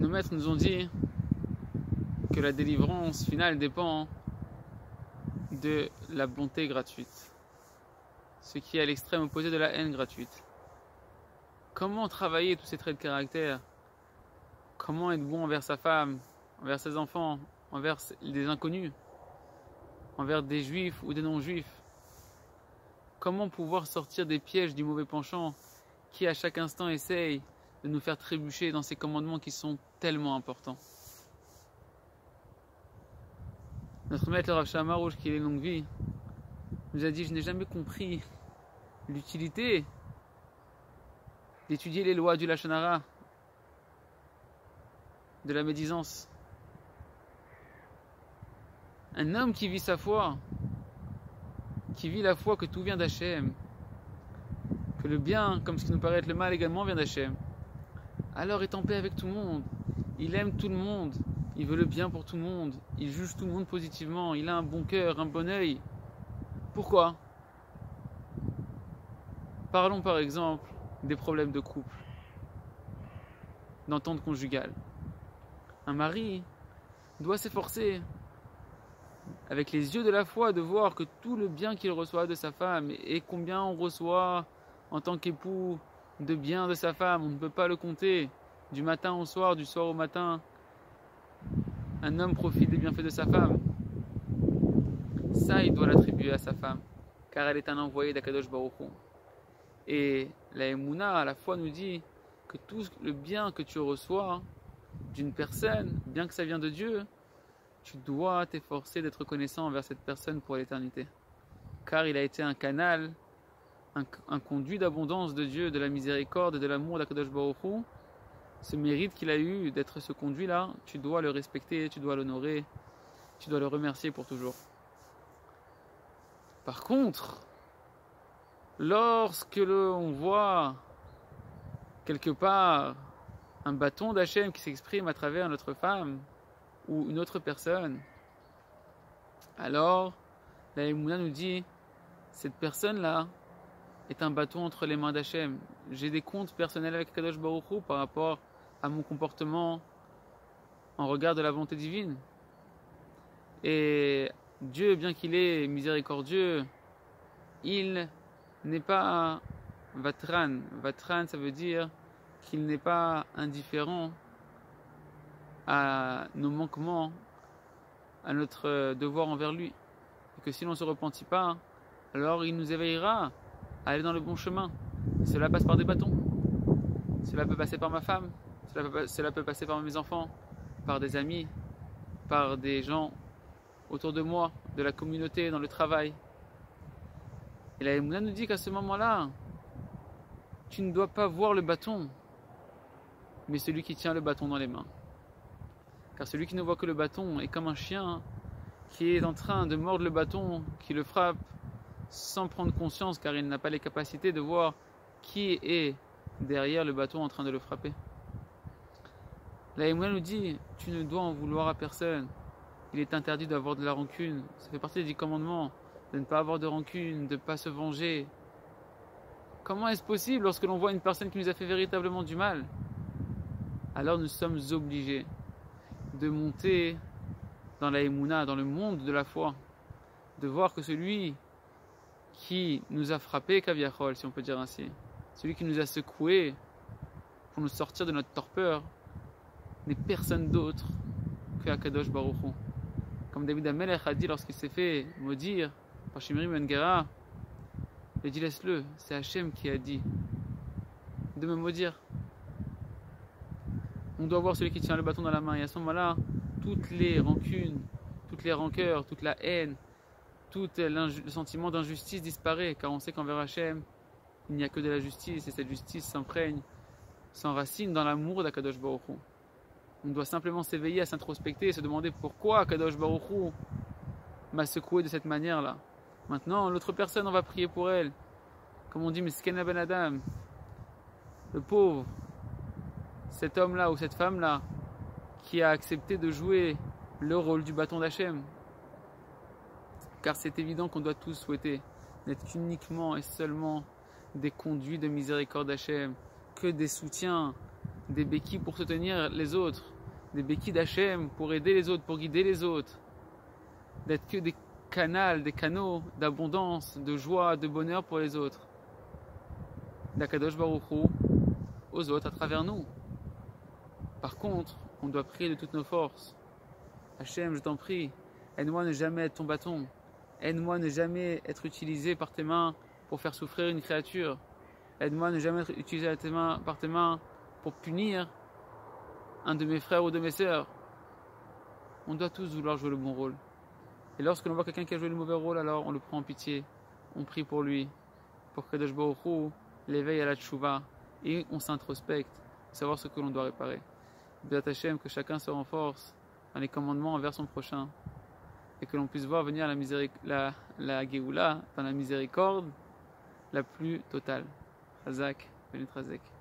nos maîtres nous ont dit que la délivrance finale dépend de la bonté gratuite, ce qui est à l'extrême opposé de la haine gratuite. Comment travailler tous ces traits de caractère? Comment être bon envers sa femme, envers ses enfants, envers des inconnus, envers des juifs ou des non-juifs? Comment pouvoir sortir des pièges du mauvais penchant qui à chaque instant essaye de nous faire trébucher dans ces commandements qui sont tellement importants? Notre maître, le Rav Shama Rouge, qui est longue vie, nous a dit: je n'ai jamais compris l'utilité d'étudier les lois du Lashon Hara, de la médisance. Un homme qui vit sa foi, qui vit la foi que tout vient d'Hachem, que le bien, comme ce qui nous paraît être le mal également, vient d'Hachem, alors est en paix avec tout le monde. Il aime tout le monde, il veut le bien pour tout le monde, il juge tout le monde positivement, il a un bon cœur, un bon œil. Pourquoi? Parlons par exemple des problèmes de couple, d'entente conjugale. Un mari doit s'efforcer, avec les yeux de la foi, de voir que tout le bien qu'il reçoit de sa femme, et combien on reçoit en tant qu'époux de bien de sa femme, on ne peut pas le compter, du matin au soir, du soir au matin. Un homme profite des bienfaits de sa femme. Ça, il doit l'attribuer à sa femme, car elle est un envoyé d'Akadosh Baruch Hu. Et la Emouna, à la foi, nous dit que tout le bien que tu reçois d'une personne, bien que ça vient de Dieu, tu dois t'efforcer d'être reconnaissant envers cette personne pour l'éternité. Car il a été un canal, un conduit d'abondance de Dieu, de la miséricorde et de l'amour d'Akadosh Baruch Hu. Ce mérite qu'il a eu d'être ce conduit-là, tu dois le respecter, tu dois l'honorer, tu dois le remercier pour toujours. Par contre, lorsque on voit quelque part un bâton d'Hachem qui s'exprime à travers notre femme ou une autre personne, alors la Emouna nous dit: cette personne-là est un bâton entre les mains d'Hachem. J'ai des comptes personnels avec Kadosh Baruch Hu par rapport à mon comportement en regard de la volonté divine. Et Dieu, bien qu'il est miséricordieux, il n'est pas vatran. Vatran, ça veut dire qu'il n'est pas indifférent à nos manquements, à notre devoir envers lui. Et que si l'on ne se repentit pas, alors il nous éveillera à aller dans le bon chemin. Et cela passe par des bâtons. Cela peut passer par ma femme, cela peut passer par mes enfants, par des amis, par des gens autour de moi, de la communauté, dans le travail. Et la Emouna nous dit qu'à ce moment-là, tu ne dois pas voir le bâton, mais celui qui tient le bâton dans les mains. Car celui qui ne voit que le bâton est comme un chien qui est en train de mordre le bâton, qui le frappe sans prendre conscience, car il n'a pas les capacités de voir qui est derrière le bâton en train de le frapper. La Emouna nous dit: tu ne dois en vouloir à personne. Il est interdit d'avoir de la rancune. Ça fait partie des 10 commandements, de ne pas avoir de rancune, de ne pas se venger. Comment est-ce possible lorsque l'on voit une personne qui nous a fait véritablement du mal? Alors nous sommes obligés de monter dans la Emouna, dans le monde de la foi, de voir que celui qui nous a frappé, Kaviachol, si on peut dire ainsi, celui qui nous a secoué pour nous sortir de notre torpeur, n'est personne d'autre que Akadosh Baruch Hu. Comme David Amelech a dit lorsqu'il s'est fait maudire par Shimri Ben Gera, il a dit: laisse-le, c'est Hachem qui a dit de me maudire. On doit voir celui qui tient le bâton dans la main, et à ce moment-là, toutes les rancunes, toutes les rancœurs, toute la haine, tout le sentiment d'injustice disparaît, car on sait qu'envers Hachem, il n'y a que de la justice, et cette justice s'imprègne, s'enracine dans l'amour d'Akadosh Baruch Hu. On doit simplement s'éveiller à s'introspecter et se demander pourquoi Akadosh Baruch Hu m'a secoué de cette manière-là. Maintenant, l'autre personne, on va prier pour elle. Comme on dit, Mesken Ben Adam, le pauvre, cet homme-là ou cette femme-là, qui a accepté de jouer le rôle du bâton d'Hachem. Car c'est évident qu'on doit tous souhaiter n'être qu'uniquement et seulement des conduits de miséricorde d'Hachem, que des soutiens, des béquilles pour soutenir les autres. des béquilles d'Hachem pour aider les autres, pour guider les autres, d'être que des canaux d'abondance, de joie, de bonheur pour les autres. D'Akadosh Baruch Hu aux autres à travers nous. Par contre, on doit prier de toutes nos forces. Hachem, je t'en prie, aide-moi à ne jamais être ton bâton. Aide-moi à ne jamais être utilisé par tes mains pour faire souffrir une créature. Aide-moi à ne jamais être utilisé par tes mains pour punir un de mes frères ou de mes sœurs. On doit tous vouloir jouer le bon rôle. Et lorsque l'on voit quelqu'un qui a joué le mauvais rôle, alors on le prend en pitié. On prie pour lui, pour que Kadosh Baruch Hu l'éveille à la tchouva. Et on s'introspecte, savoir ce que l'on doit réparer. Béat Hashem, que chacun se renforce dans les commandements envers son prochain. Et que l'on puisse voir venir la Géoula dans la miséricorde la plus totale. Chazak, Benut Razek.